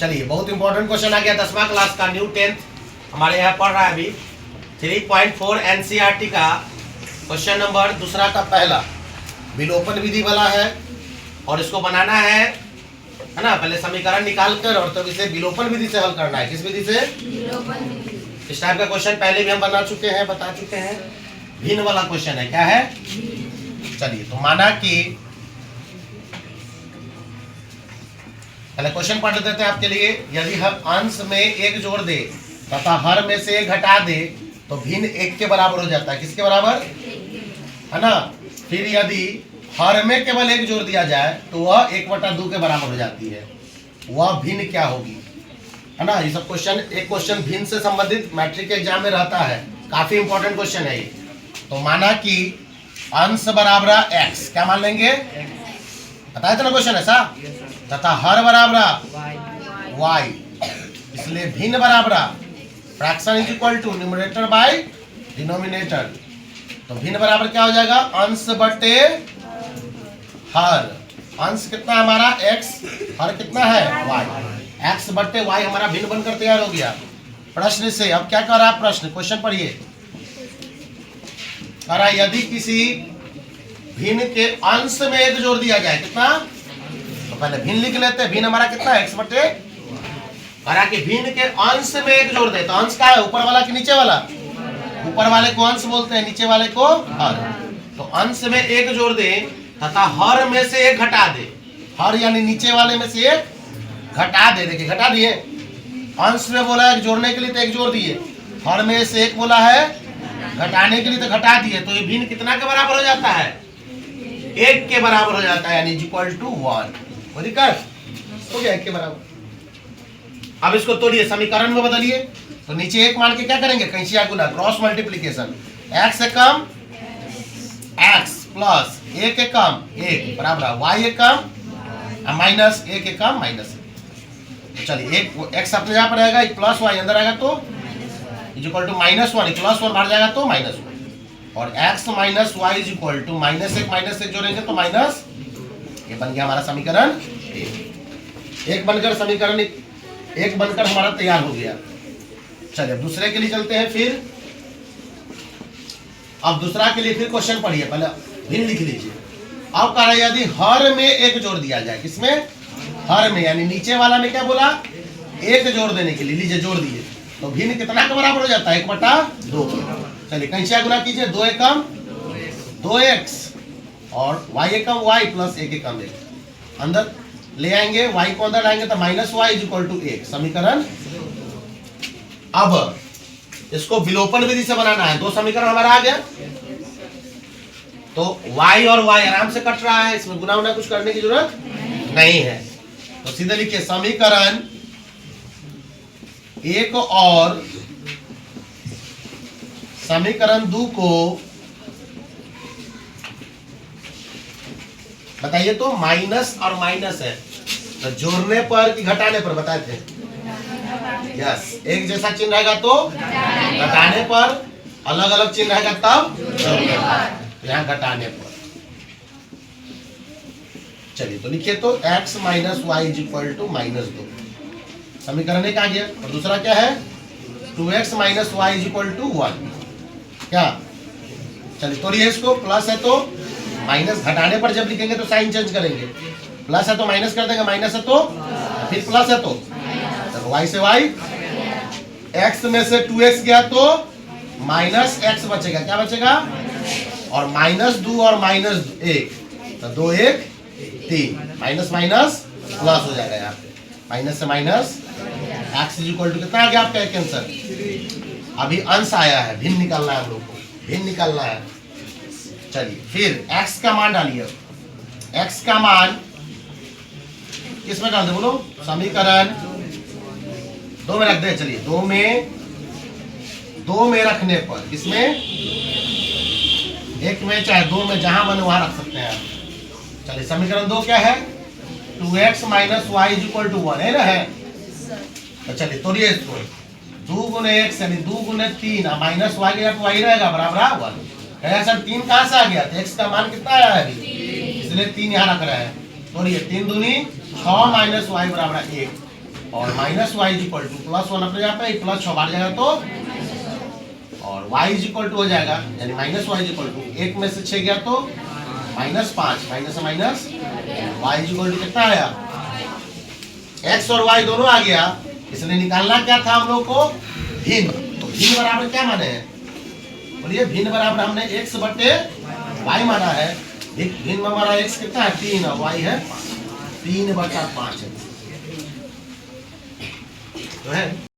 चलिए बहुत important question आ गया 10वां क्लास का, न्यू 10th हमारे यहाँ पढ़ रहा है अभी 3.4 एनसीईआरटी का क्वेश्चन नंबर दूसरा का पहला विलोपन विधि वाला है और इसको बनाना है ना। पहले समीकरण निकाल कर और तब इसे विलोपन विधि से हल करना है। किस विधि से? विलोपन विधि। इस टाइप का क्वेश्चन पहले भी हम बता चुके हैं। भिन्न वाला क्वेश्चन है, क्या है? चलिए तो माना कि पहले क्वेश्चन पढ़ देते हैं आपके लिए। यदि हम अंश में एक जोड़ दे तथा हर में से एक घटा दे तो भिन्न एक के बराबर हो जाता है। किसके बराबर? है ना। फिर यदि हर में केवल एक जोड़ दिया जाए तो वह 1/2 के बराबर हो जाती है। वह भिन्न क्या होगी? है ना। ये सब क्वेश्चन, एक क्वेश्चन भिन्न से संबंधित मैट्रिक के एग्जाम में रहता है, काफी इंपॉर्टेंट क्वेश्चन है ये। तो माना कि अंश बराबर x, क्या मान लेंगे? बताया था ना क्वेश्चन ऐसा। तथा हर बराबर y, इसलिए भिन्न बराबर fraction is equal to numerator by denominator. तो भिन्न बराबर क्या हो जाएगा? अंश बटे हर। अंश कितना है हमारा? x, हर कितना है? y। x बटे y हमारा भिन्न बनकर तैयार हो गया। प्रश्न से अब क्या कर रहा है प्रश्न? क्वेश्चन पढ़िए। कह रहा यदि किसी भिन्न के अंश में एक जोड़ दिया जाए, कितना? तो पहले भिन्न लिख लेते हैं। भिन्न हमारा कितना है? x बटे। कह रहा कि भिन्न के अंश में एक जोड़ दे तो अंश क्या है? ऊपर वाला कि नीचे वाला? ऊपर वाले को अंश बोलते हैं, नीचे वाले को हर। तो अंश में एक जोड़ दे तथा हर में से एक घटा दे। हर यानी नीचे वाले में से एक घटा दे। देखिए घटा दिए। अंश में बोला है जोड़ने के लिए तो एक जोड़ दिए, हर में से एक बोला है घटाने के लिए तो घटा दिए। तो ये भिन्न कितना के बराबर हो जाता है? 1 के बराबर हो जाता है, यानी इक्वल टू 1। कोई दिक्कत हो गया? 1 के बराबर। अब इसको तोड़िए, समीकरण में बदलिए। तो नीचे 1 मान के क्या करेंगे? कैंचिया गुना, क्रॉस मल्टीप्लीकेशन। x से कम x प्लस 1 के कम 1 बराबर y के कम माइनस 1 के कम माइनस। तो चलिए x अपने यहाँ पर रहेगा, प्लस y अंदर आएगा तो इक्वल टू -1, प्लस 1 बाहर जाएगा तो -1। और x minus y is equal to -1 जोड़ेंगे तो माइनस। ये बन गया हमारा समीकरण 1 बनकर समीकरण 1 बनकर हमारा तैयार हो गया। चलिए अब दूसरे के लिए चलते हैं। फिर अब दूसरा के लिए फिर क्वेश्चन पढ़िए। पहले भिन्न लिख लीजिए। अब कह रहा है यदि हर में एक जोड़ दिया जाए। किसमें? हर में, यानी नीचे वाला में क्या बोला? एक जोड़ देने के लिए। लीजिए जोड़ दिए तो भिन्न कितना के बराबर हो जाता है? 1/2। चलिए कैंचिया गुना कीजिए। 2 एकम 2x और y एकम y प्लस 1 एकम 1 अंदर ले आएंगे। y को अंदर लाएंगे तो -y इज इक्वल टू 1 समीकरण। अब इसको विलोपन विधि से बनाना है। 2 समीकरण हमारा आ गया। तो y और y आराम से कट रहा है, इसमें गुना उना कुछ करने की जरूरत नहीं है। तो सीधे लिखिए समीकरण 1 और समीकरण 2 को बताइए। तो माइनस और माइनस है तो जोड़ने पर कि घटाने पर बताए थे? यस, एक जैसा चिन्ह रहेगा तो घटाने पर, अलग अलग चिन्ह रहेगा तब जोड़ने पर। यहाँ घटाने पर। चलिए तो लिखिए तो x minus y is equal to -2 समीकरण 1 आ गया। और दूसरा क्या है? 2x minus y is equal to 1। क्या? चलिए तोड़िए इसको। प्लस है तो माइनस, घटाने पर जब लिखेंगे तो साइन चेंज करेंगे। प्लस है तो माइनस कर देंगे, माइनस है तो फिर प्लस है तो y से y, x में से 2x गया तो -x बचेगा। क्या बचेगा? और -2 और -1 तो 2 1 3, माइनस माइनस प्लस हो जाएगा। यहाँ पे माइनस से minus x is equal to कितना आ गया आपका? एक आंसर। अभी अंश आया है, भिन्न निकालना है हम लोग को, भिन्न निकालना है। चलिए फिर x का मान डालिए। x का मान किसमें डाल दे बोलो? समीकरण 2 में रख दे। चलिए 2 में रखने पर, किसमें? 1 में चाहे 2 में, जहां बने वहां रख सकते हैं आप। चलिए समीकरण 2 क्या है? 2x minus y is equal to 1 है ना। है तो चलिए तोड़िए इसको। 2 गुने x यानी 2 गुने 3 माइनस वाई के y रहेगा बराबर 1। सर 3 कहां से आ गया? तो x का मान कितना आया है अभी? इसलिए 3 यहाँ रख रहे हैं। तोड़िए 3 दूनी 6 माइनस वाई बराबर 1। और minus y is equal to plus 1 अपने यहाँ पे प्लस 6 बार जाएगा तो और y इज इक्वल टू हो जाएगा यानी minus y is equal to 1 में से 6 गया तो -5 माइनस से minus y is equal to कितना आया x और y दोनों आ गया इसलिए निकालना क्या था हम लोग को भिन्न। तो भिन्न बराबर क्या माने हैं बोलिए भिन्न बराबर हमने x बटे y माना है। भिन्न में हमारा x कितना है 3 और y है 3/5 है तो है।